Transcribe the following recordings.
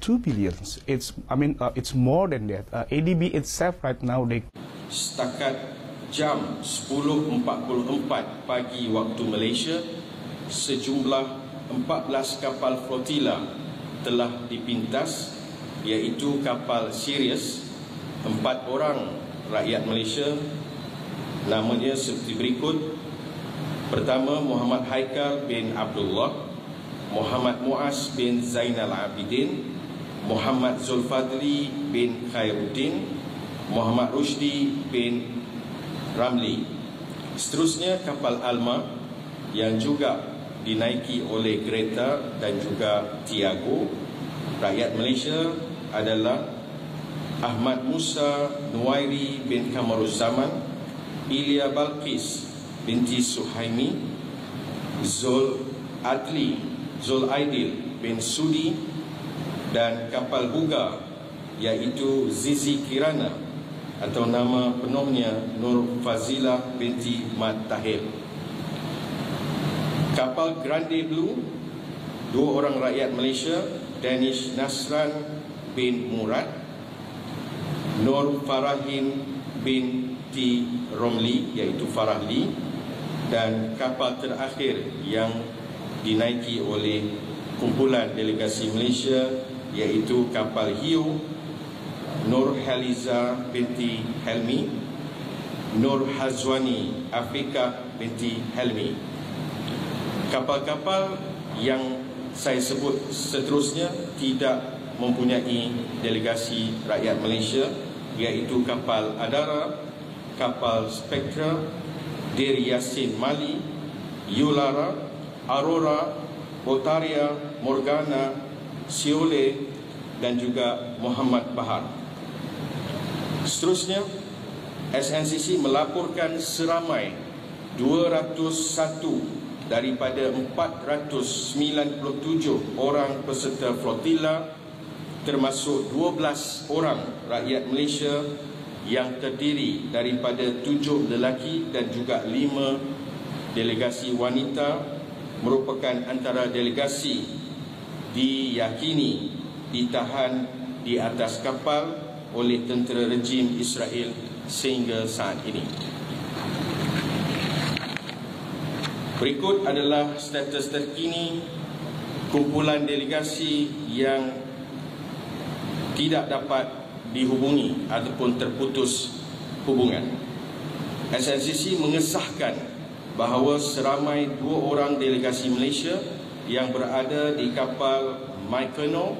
2 billion. It's more than that. ADB itself right now, Setakat jam 10.44 pagi waktu Malaysia, sejumlah 14 kapal flotila telah dipintas, iaitu kapal Sirius, 4 orang rakyat Malaysia. Namanya seperti berikut. Pertama, Muhammad Haikal bin Abdullah, Muhammad Muaz bin Zainal Abidin, Muhammad Zulfadli bin Khairuddin, Muhammad Rushdi bin Ramli. Seterusnya kapal Alma yang juga dinaiki oleh Greta dan juga Tiago. Rakyat Malaysia adalah Ahmad Musa Nuwairi bin Kamaruzzaman, Ilya Balqis binti Suhaimi, Zul Aidil bin Sudi, dan kapal Buga iaitu Zizi Kirana atau nama penuhnya Nur Fazilah binti Mat Tahir. Kapal Grande Blue, 2 orang rakyat Malaysia, Danish Nasran bin Murad, Nur Farahin binti Romli iaitu Farahli, dan kapal terakhir yang dinaiki oleh kumpulan delegasi Malaysia iaitu kapal hiu, Nur Haliza binti Helmi, Nur Hazwani Afrika binti Helmi. Kapal-kapal yang saya sebut seterusnya tidak mempunyai delegasi rakyat Malaysia, iaitu kapal Adara, kapal Spectra, Dir Yassin Mali, Yulara, Aurora, Otaria, Morgana, Siole, dan juga Muhammad Bahar. Seterusnya, SNCC melaporkan seramai 201 daripada 497 orang peserta flotila, termasuk 12 orang rakyat Malaysia yang terdiri daripada 7 lelaki dan juga 5 delegasi wanita, merupakan antara delegasi diyakini ditahan di atas kapal oleh tentera rejim Israel sehingga saat ini. Berikut adalah status terkini kumpulan delegasi yang tidak dapat dihubungi ataupun terputus hubungan. SNCC mengesahkan bahawa seramai 2 orang delegasi Malaysia yang berada di kapal Mykonos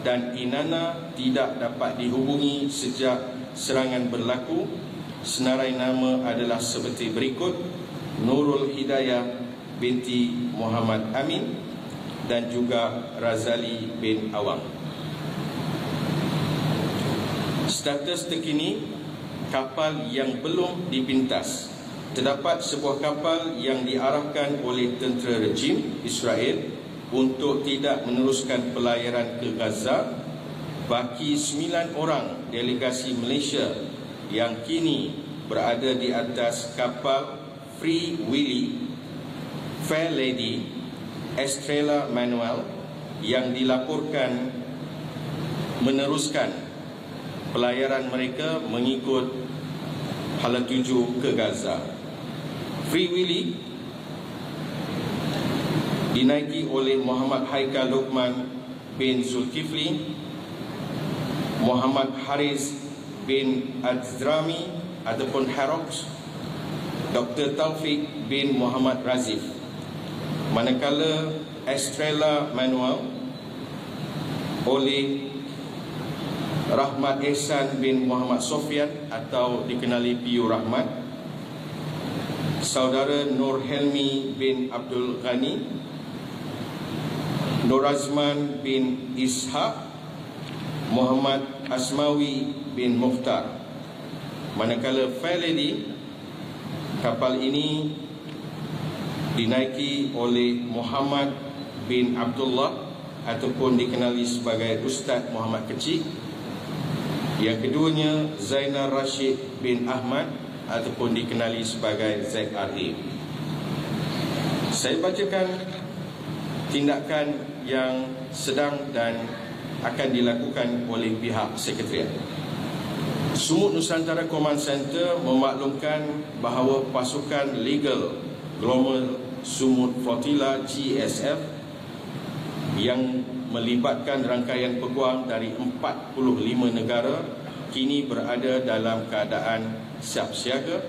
dan Inanna tidak dapat dihubungi sejak serangan berlaku. Senarai nama adalah seperti berikut: Nurul Hidayah binti Muhammad Amin dan juga Razali bin Awang. Status terkini kapal yang belum dipintas. Terdapat sebuah kapal yang diarahkan oleh tentera rejim Israel untuk tidak meneruskan pelayaran ke Gaza. Baki 9 orang delegasi Malaysia yang kini berada di atas kapal Free Willy, Fair Lady, Estrella Manuel yang dilaporkan meneruskan pelayaran mereka mengikut hala tuju ke Gaza. Free Willy dinaiki oleh Muhammad Haikal Luqman bin Zulkifli, Muhammad Haris bin Azrami ataupun Harox, Dr. Taufik bin Muhammad Razif. Manakala Estrella Manuel oleh Rahmat Ehsan bin Muhammad Sofian atau dikenali Piu Rahmat, Saudara Nur Helmi bin Abdul Ghani, Nur Azman bin Ishaq, Muhammad Asmawi bin Mukhtar. Manakala Fair Lady, kapal ini dinaiki oleh Muhammad bin Abdullah ataupun dikenali sebagai Ustaz Muhammad Kecil. Yang keduanya Zainal Rashid bin Ahmad ataupun dikenali sebagai ZRA. Saya bacakan tindakan yang sedang dan akan dilakukan oleh pihak Sekretariat. Sumut Nusantara Command Center memaklumkan bahawa pasukan legal Global Sumut Flotilla GSF yang melibatkan rangkaian peguam dari 45 negara kini berada dalam keadaan siap siaga.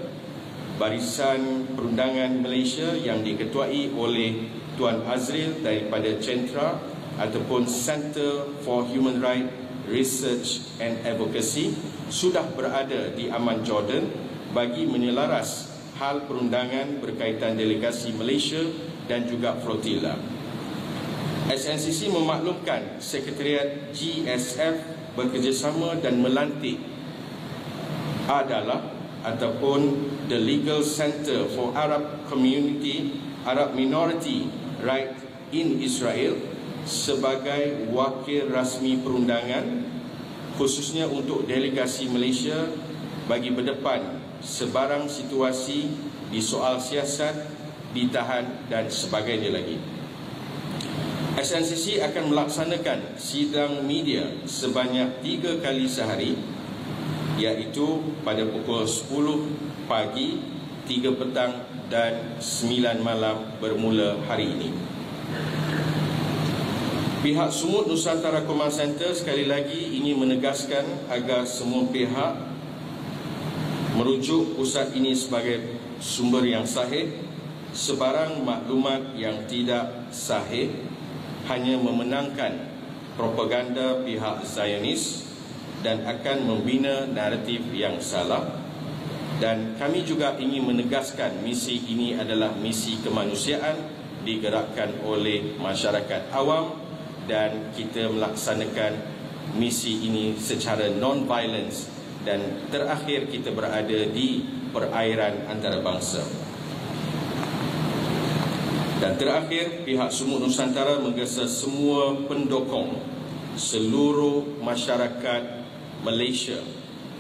Barisan Perundangan Malaysia yang diketuai oleh Tuan Azril daripada Centra ataupun Center for Human Rights Research and Advocacy sudah berada di Amman, Jordan bagi menyelaras hal perundangan berkaitan delegasi Malaysia dan juga flotilla. SNCC memaklumkan Sekretariat GSF bekerjasama dan melantik adalah ataupun the Legal Center for Arab Minority Right in Israel sebagai wakil rasmi perundangan khususnya untuk delegasi Malaysia bagi berdepan sebarang situasi di soal siasat, ditahan dan sebagainya lagi. SNCC akan melaksanakan sidang media sebanyak 3 kali sehari, iaitu pada pukul 10 pagi, 3 petang dan 9 malam bermula hari ini. Pihak Sumut Nusantara Command Center sekali lagi ingin menegaskan agar semua pihak merujuk pusat ini sebagai sumber yang sahih. Sebarang maklumat yang tidak sahih hanya memenangkan propaganda pihak Zionis dan akan membina naratif yang salah. Dan kami juga ingin menegaskan misi ini adalah misi kemanusiaan digerakkan oleh masyarakat awam dan kita melaksanakan misi ini secara non-violence dan terakhir kita berada di perairan antarabangsa. Dan terakhir, pihak Sumut Nusantara menggesa semua pendokong seluruh masyarakat Malaysia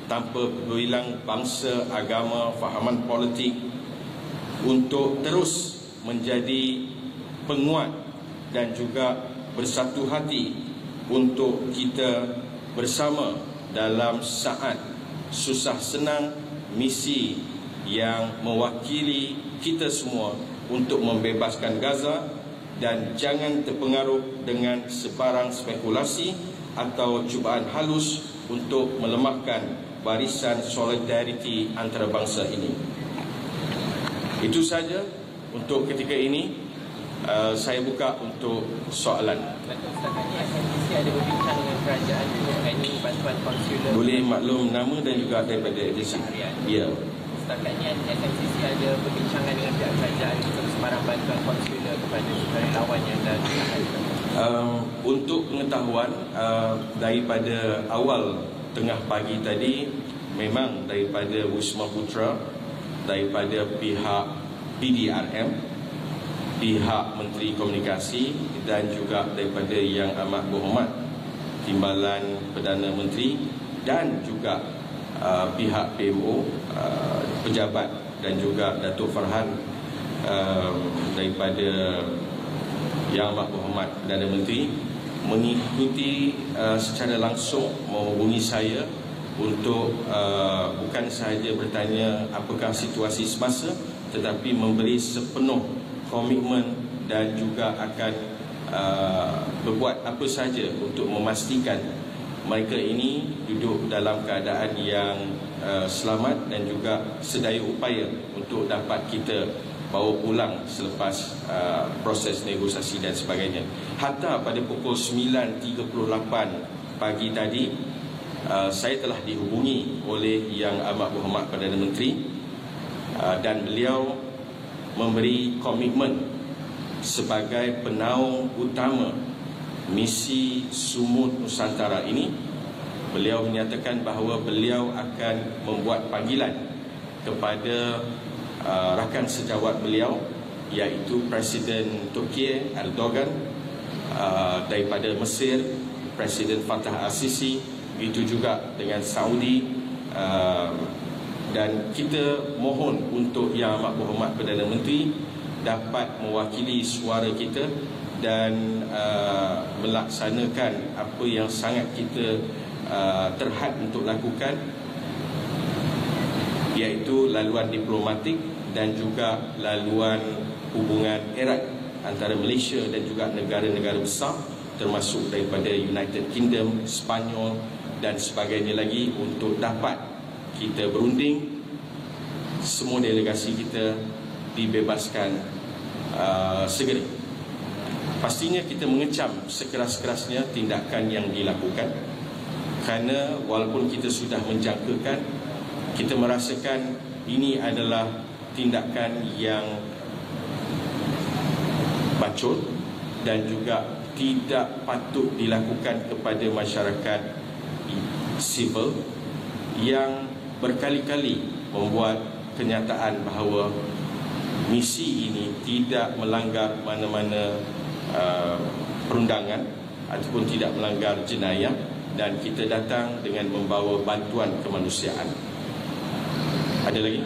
tanpa berbilang bangsa, agama, fahaman politik untuk terus menjadi penguat dan juga bersatu hati untuk kita bersama dalam saat susah senang misi yang mewakili kita semua untuk membebaskan Gaza, dan jangan terpengaruh dengan sebarang spekulasi atau cubaan halus untuk melemahkan barisan solidariti antarabangsa ini. Itu saja untuk ketika ini. Saya buka untuk soalan. SNCC ada berbincang dengan kerajaan mengenai bantuan konsular. Boleh maklum nama dan juga daripada agensi. Ya. Setakat ini SNCC ada perbincangan dengan pihak kerajaan untuk sebarang bantuan konsular kepada sukarelawan yang dah ditahan. Untuk pengetahuan, daripada awal tengah pagi tadi memang daripada Wisma Putra, daripada pihak PDRM, pihak Menteri Komunikasi dan juga daripada Yang Amat Berhormat Timbalan Perdana Menteri dan juga pihak PMO, pejabat dan juga Datuk Farhan daripada Yang Amat Berhormat Perdana Menteri mengikuti secara langsung menghubungi saya untuk bukan sahaja bertanya apakah situasi semasa, tetapi memberi sepenuh komitmen dan juga akan berbuat apa sahaja untuk memastikan mereka ini duduk dalam keadaan yang selamat dan juga sedaya upaya untuk dapat kita bawa pulang selepas proses negosiasi dan sebagainya. Hatta pada pukul 9.38 pagi tadi saya telah dihubungi oleh Yang Amat Berhormat Perdana Menteri dan beliau memberi komitmen sebagai penaung utama misi Sumut Nusantara ini. Beliau menyatakan bahawa beliau akan membuat panggilan kepada rakan sejawat beliau, iaitu Presiden Turki Erdogan, daripada Mesir Presiden Fattah Al-Sisi, begitu juga dengan Saudi, dan kita mohon untuk Yang Amat Berhormat Perdana Menteri dapat mewakili suara kita dan melaksanakan apa yang sangat kita terhad untuk lakukan, iaitu laluan diplomatik dan juga laluan hubungan erat antara Malaysia dan juga negara-negara besar, termasuk daripada United Kingdom, Spanyol dan sebagainya lagi, untuk dapat kita berunding semua delegasi kita dibebaskan segera. Pastinya kita mengecam sekeras-kerasnya tindakan yang dilakukan, kerana walaupun kita sudah menjangkakan, kita merasakan ini adalah tindakan yang bacot dan juga tidak patut dilakukan kepada masyarakat sivil yang berkali-kali membuat kenyataan bahawa misi ini tidak melanggar mana-mana perundangan ataupun tidak melanggar jenayah, dan kita datang dengan membawa bantuan kemanusiaan. Ada lagi?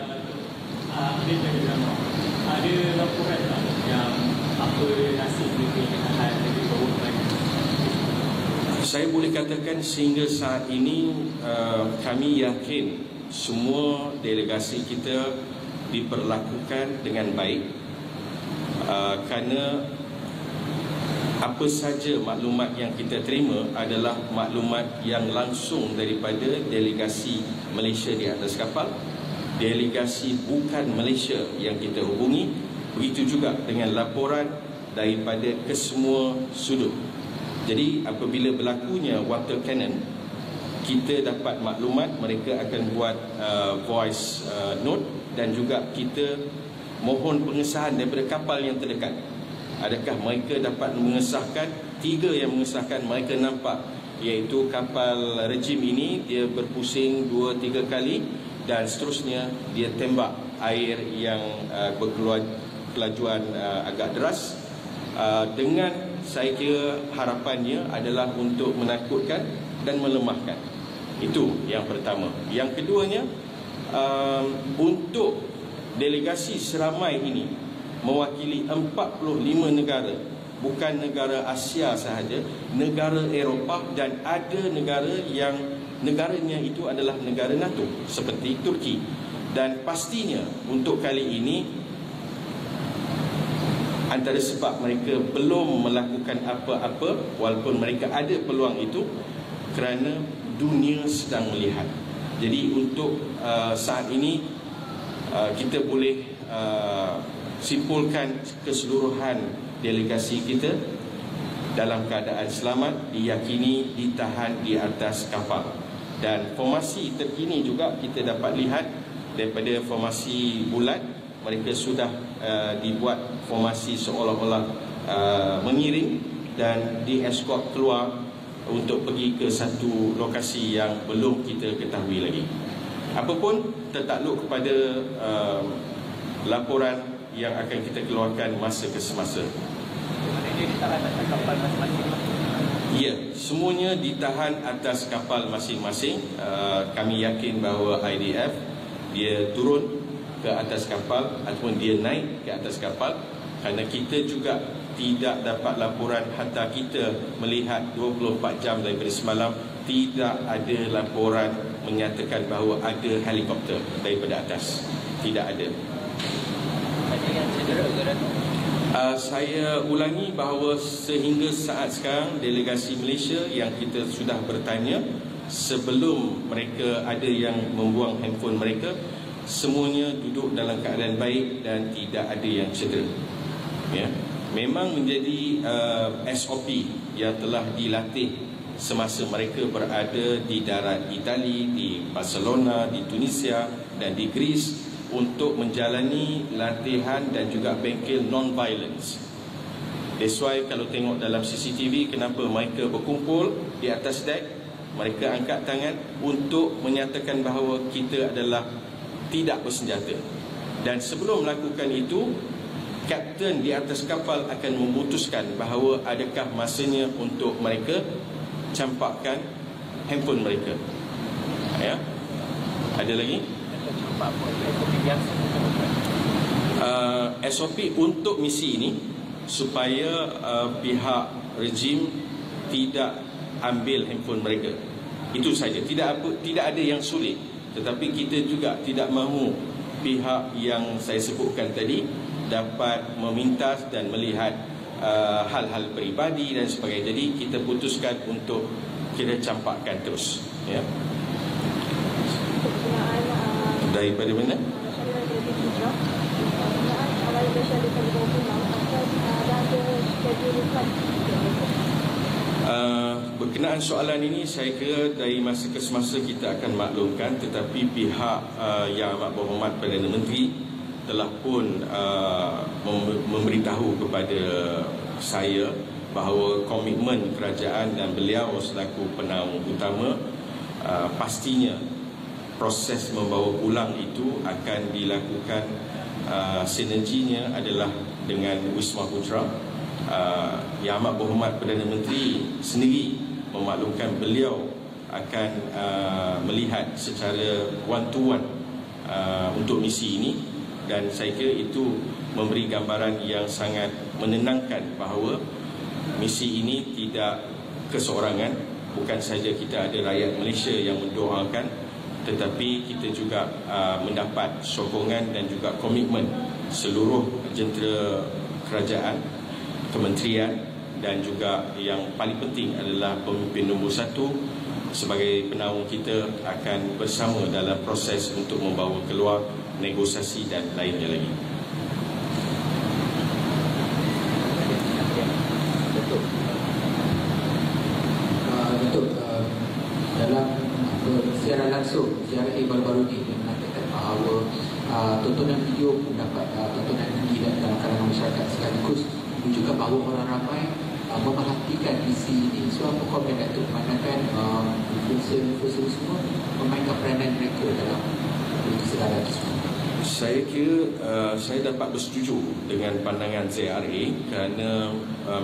Ada laporan yang apa nasib ditahan dari bawah? Saya boleh katakan sehingga saat ini kami yakin semua delegasi kita diperlakukan dengan baik, kerana apa saja maklumat yang kita terima adalah maklumat yang langsung daripada delegasi Malaysia di atas kapal, delegasi bukan Malaysia yang kita hubungi, begitu juga dengan laporan daripada kesemua sudut. Jadi apabila berlakunya water cannon, kita dapat maklumat, mereka akan buat voice note, dan juga kita mohon pengesahan daripada kapal yang terdekat. Adakah mereka dapat mengesahkan? 3 yang mengesahkan mereka nampak, iaitu kapal rejim ini dia berpusing 2-3 kali dan seterusnya dia tembak air yang berkelajuan agak deras. Dengan saya kira harapannya adalah untuk menakutkan dan melemahkan. Itu yang pertama. Yang keduanya, untuk delegasi seramai ini mewakili 45 negara, bukan negara Asia sahaja, negara Eropah, dan ada negara yang negaranya itu adalah negara NATO seperti Turki. Dan pastinya untuk kali ini, antara sebab mereka belum melakukan apa-apa walaupun mereka ada peluang itu, kerana dunia sedang melihat. Jadi untuk saat ini kita boleh simpulkan keseluruhan delegasi kita dalam keadaan selamat, diyakini ditahan di atas kapal. Dan formasi terkini juga kita dapat lihat daripada formasi bulat, mereka sudah dibuat formasi seolah-olah mengiring dan di-escort keluar untuk pergi ke satu lokasi yang belum kita ketahui lagi. Apapun tertakluk kepada laporan yang akan kita keluarkan masa ke semasa. Dia ditahan atas kapal masing-masing? Ya, semuanya ditahan atas kapal masing-masing. Kami yakin bahawa IDF dia turun ke atas kapal ataupun dia naik ke atas kapal, kerana kita juga tidak dapat laporan, hatta kita melihat 24 jam daripada semalam, tidak ada laporan menyatakan bahawa ada helikopter daripada atas. Tidak ada. Ada yang cedera ke Dato'? Saya ulangi bahawa sehingga saat sekarang delegasi Malaysia yang kita sudah bertanya, sebelum mereka ada yang membuang handphone mereka, semuanya duduk dalam keadaan baik dan tidak ada yang cedera. Ya, memang menjadi SOP yang telah dilatih semasa mereka berada di darat Itali, di Barcelona, di Tunisia dan di Greece, untuk menjalani latihan dan juga bengkel non-violence. That's why kalau tengok dalam CCTV, kenapa mereka berkumpul di atas deck, mereka angkat tangan untuk menyatakan bahawa kita adalah tidak bersenjata. Dan sebelum melakukan itu, kapten di atas kapal akan memutuskan bahawa adakah masanya untuk mereka campakkan handphone mereka. Ya, ada lagi? SOP biasa? SOP untuk misi ini supaya pihak rejim tidak ambil handphone mereka. Itu saja, tidak ada yang sulit. Tetapi kita juga tidak mahu pihak yang saya sebutkan tadi dapat memintas dan melihat hal-hal peribadi dan sebagainya. Jadi kita putuskan untuk kita campakkan terus, ya. Daripada mana? Berkenaan soalan ini, saya kira dari masa ke semasa kita akan maklumkan. Tetapi pihak Yang Amat Berhormat Perdana Menteri telah pun memberitahu kepada saya bahawa komitmen kerajaan dan beliau selaku penaung utama, pastinya proses membawa pulang itu akan dilakukan, sinerginya adalah dengan Wisma Putra. Yang Amat Berhormat Perdana Menteri sendiri memaklumkan beliau akan melihat secara one to one untuk misi ini, dan saya kira itu memberi gambaran yang sangat menenangkan bahawa misi ini tidak keseorangan. Bukan saja kita ada rakyat Malaysia yang mendoakan, tetapi kita juga mendapat sokongan dan juga komitmen seluruh jentera kerajaan, kementerian, dan juga yang paling penting adalah pemimpin nombor 1 sebagai penaung kita akan bersama dalam proses untuk membawa keluar negosiasi dan lainnya lagi. Betul. Dalam siaran langsung, siaran baru-baru ini mengatakan bahawa tontonan video mendapat tontonan tinggi dalam kalangan masyarakat, sekaligus juga bahawa orang ramai memerhatikan misi ini. So apa komen Datuk memandangkan influencer semua memainkan peranan mereka dalam kesedaran tersebut? Saya kira saya dapat bersetuju dengan pandangan ZRA kerana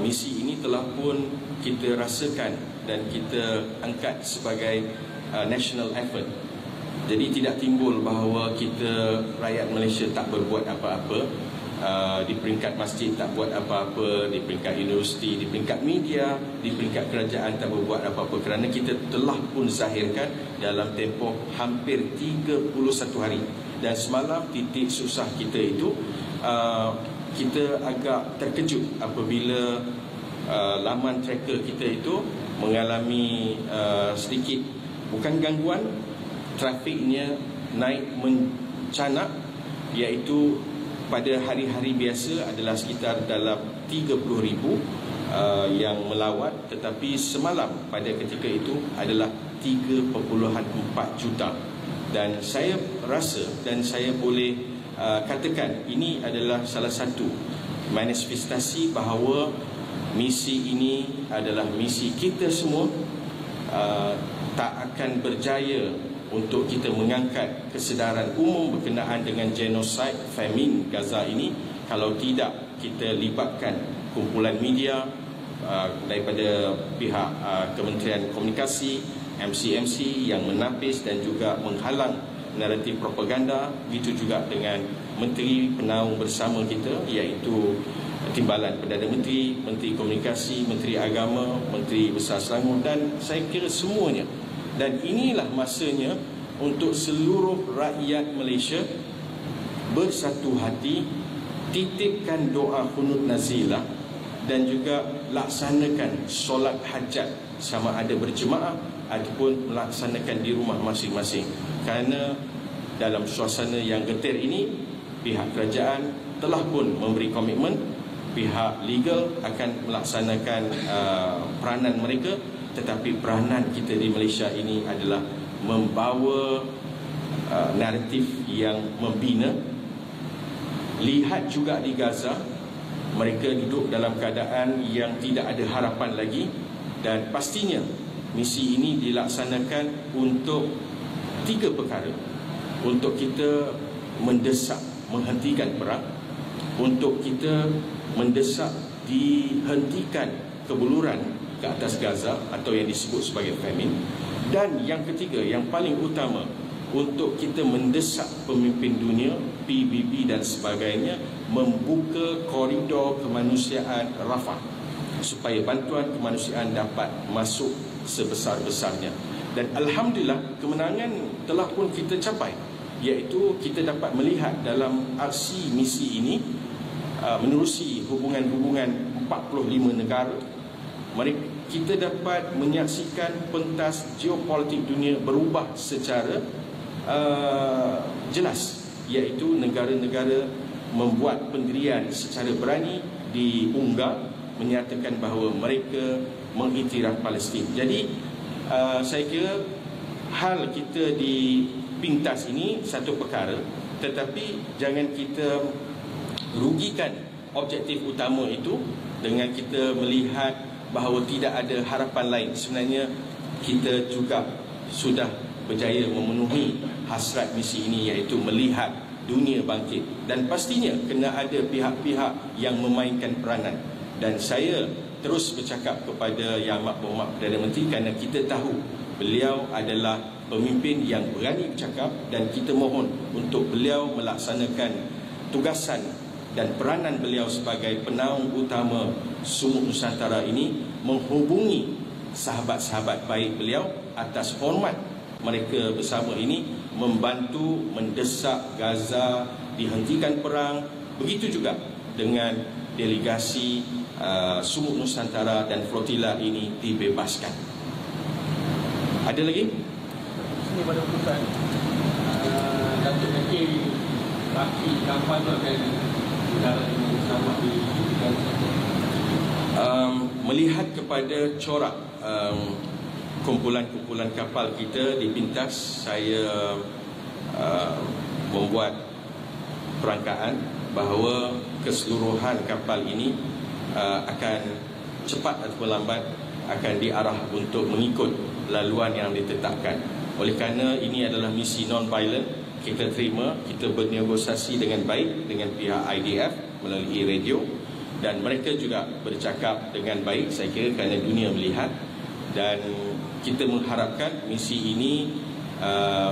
misi ini telah pun kita rasakan dan kita angkat sebagai national effort. Jadi tidak timbul bahawa kita rakyat Malaysia tak berbuat apa-apa, di peringkat masjid tak buat apa-apa, di peringkat universiti, di peringkat media, di peringkat kerajaan tak berbuat apa-apa, kerana kita telah pun zahirkan dalam tempoh hampir 31 hari. Dan semalam titik susah kita itu, kita agak terkejut apabila laman tracker kita itu mengalami sedikit, bukan gangguan, trafiknya naik mencanak, iaitu pada hari-hari biasa adalah sekitar dalam 30,000 yang melawat, tetapi semalam pada ketika itu adalah 3.4 juta. Dan saya rasa dan saya boleh katakan ini adalah salah satu manifestasi bahawa misi ini adalah misi kita semua. Tak akan berjaya untuk kita mengangkat kesedaran umum berkenaan dengan genosid famine Gaza ini kalau tidak kita libatkan kumpulan media daripada pihak Kementerian Komunikasi, MC-MC yang menapis dan juga menghalang naratif propaganda. Begitu juga dengan Menteri Penaung bersama kita, iaitu Timbalan Perdana Menteri, Menteri Komunikasi, Menteri Agama, Menteri Besar Selangor, dan saya kira semuanya. Dan inilah masanya untuk seluruh rakyat Malaysia bersatu hati, titipkan doa kunut nazilah dan juga laksanakan solat hajat, sama ada berjemaah ataupun melaksanakan di rumah masing-masing. Kerana dalam suasana yang getir ini, pihak kerajaan telah pun memberi komitmen, pihak legal akan melaksanakan peranan mereka. Tetapi peranan kita di Malaysia ini adalah membawa naratif yang membina. Lihat juga di Gaza, mereka duduk dalam keadaan yang tidak ada harapan lagi. Dan pastinya misi ini dilaksanakan untuk 3 perkara. Untuk kita mendesak menghentikan perang, untuk kita mendesak dihentikan kebuluran ke atas Gaza atau yang disebut sebagai famine, dan yang ketiga yang paling utama, untuk kita mendesak pemimpin dunia, PBB dan sebagainya, membuka koridor kemanusiaan Rafah supaya bantuan kemanusiaan dapat masuk sebesar-besarnya. Dan Alhamdulillah, kemenangan telah pun kita capai, iaitu kita dapat melihat dalam aksi misi ini menerusi hubungan-hubungan 45 negara, kita dapat menyaksikan pentas geopolitik dunia berubah secara jelas, iaitu negara-negara membuat pendirian secara berani di UNGA, menyatakan bahawa mereka mengiktiraf Palestin. Jadi saya kira hal kita di pintas ini satu perkara, tetapi jangan kita rugikan objektif utama itu dengan kita melihat bahawa tidak ada harapan lain. Sebenarnya kita juga sudah berjaya memenuhi hasrat misi ini, iaitu melihat dunia bangkit, dan pastinya kena ada pihak-pihak yang memainkan peranan. Dan saya terus bercakap kepada Yang Amat Berhormat Perdana Menteri kerana kita tahu beliau adalah pemimpin yang berani bercakap, dan kita mohon untuk beliau melaksanakan tugasan dan peranan beliau sebagai penaung utama Sumut Nusantara ini, menghubungi sahabat-sahabat baik beliau atas hormat mereka bersama ini, membantu mendesak Gaza dihentikan perang. Begitu juga dengan delegasi Sumut Nusantara dan flotila ini dibebaskan. Ada lagi? Ini pada keputusan Datuk Nakil Baki kampanye tu akan berjalan dengan sama di melihat kepada corak kumpulan-kumpulan kapal kita di pintas, saya membuat perangkaan bahawa keseluruhan kapal ini akan cepat atau lambat akan diarah untuk mengikut laluan yang ditetapkan. Oleh kerana ini adalah misi non-violent, kita terima, kita bernegosiasi dengan baik dengan pihak IDF melalui radio, dan mereka juga bercakap dengan baik, saya kira, kerana dunia melihat. Dan kita mengharapkan misi ini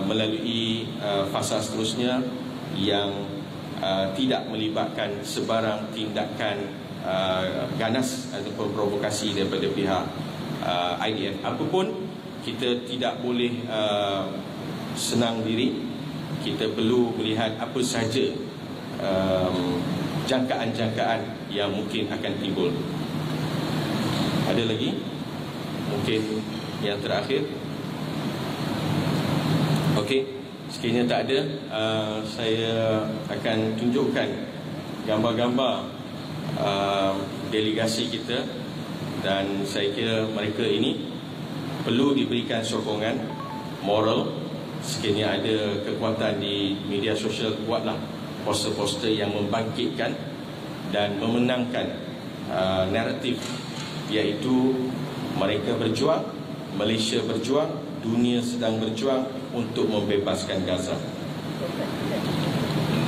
melalui fasa seterusnya yang tidak melibatkan sebarang tindakan ganas ataupun provokasi daripada pihak IDF. Apapun, kita tidak boleh senang diri. Kita perlu melihat apa sahaja jangkaan-jangkaan yang mungkin akan timbul. Ada lagi? Mungkin yang terakhir. Okey, sekiranya tak ada, saya akan tunjukkan gambar-gambar delegasi kita, dan saya kira mereka ini perlu diberikan sokongan moral. Sekiranya ada kekuatan di media sosial, buatlah poster-poster yang membangkitkan dan memenangkan naratif, iaitu mereka berjuang, Malaysia berjuang, dunia sedang berjuang untuk membebaskan Gaza.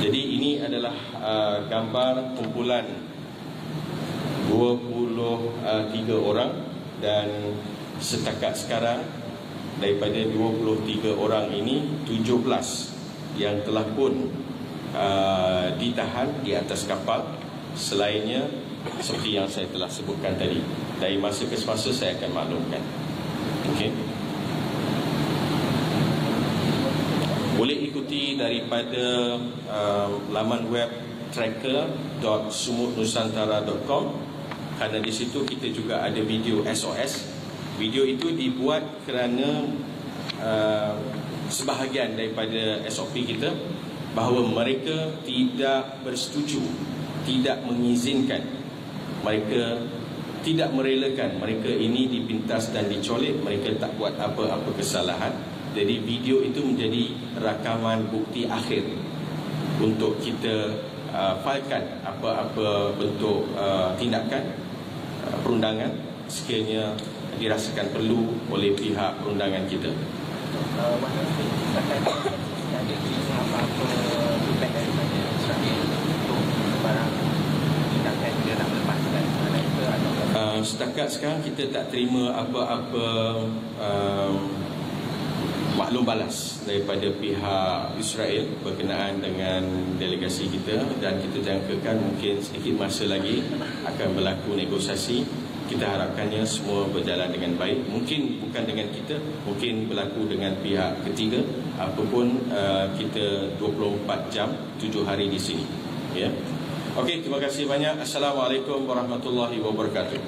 Jadi ini adalah gambar kumpulan 23 orang, dan setakat sekarang daripada 23 orang ini 17 yang telah pun ditahan di atas kapal. Selainnya seperti yang saya telah sebutkan tadi, dari masa ke semasa saya akan maklumkan. Okey, boleh ikuti daripada laman web tracker.sumutnusantara.com, kerana di situ kita juga ada video SOS. Video itu dibuat kerana sebahagian daripada SOP kita bahawa mereka tidak bersetuju, tidak mengizinkan, mereka tidak merelakan mereka ini dipintas dan dicolik. Mereka tak buat apa-apa kesalahan. Jadi video itu menjadi rakaman bukti akhir untuk kita failkan apa-apa bentuk tindakan perundangan sekiranya dirasakan perlu oleh pihak perundangan kita. Setakat sekarang kita tak terima apa-apa maklum balas daripada pihak Israel berkenaan dengan delegasi kita, dan kita jangkakan mungkin sedikit masa lagi akan berlaku negosiasi. Kita harapkannya semua berjalan dengan baik. Mungkin bukan dengan kita, mungkin berlaku dengan pihak ketiga. Apapun kita 24 jam 7 hari di sini, ya. Okey, terima kasih banyak. Assalamualaikum warahmatullahi wabarakatuh.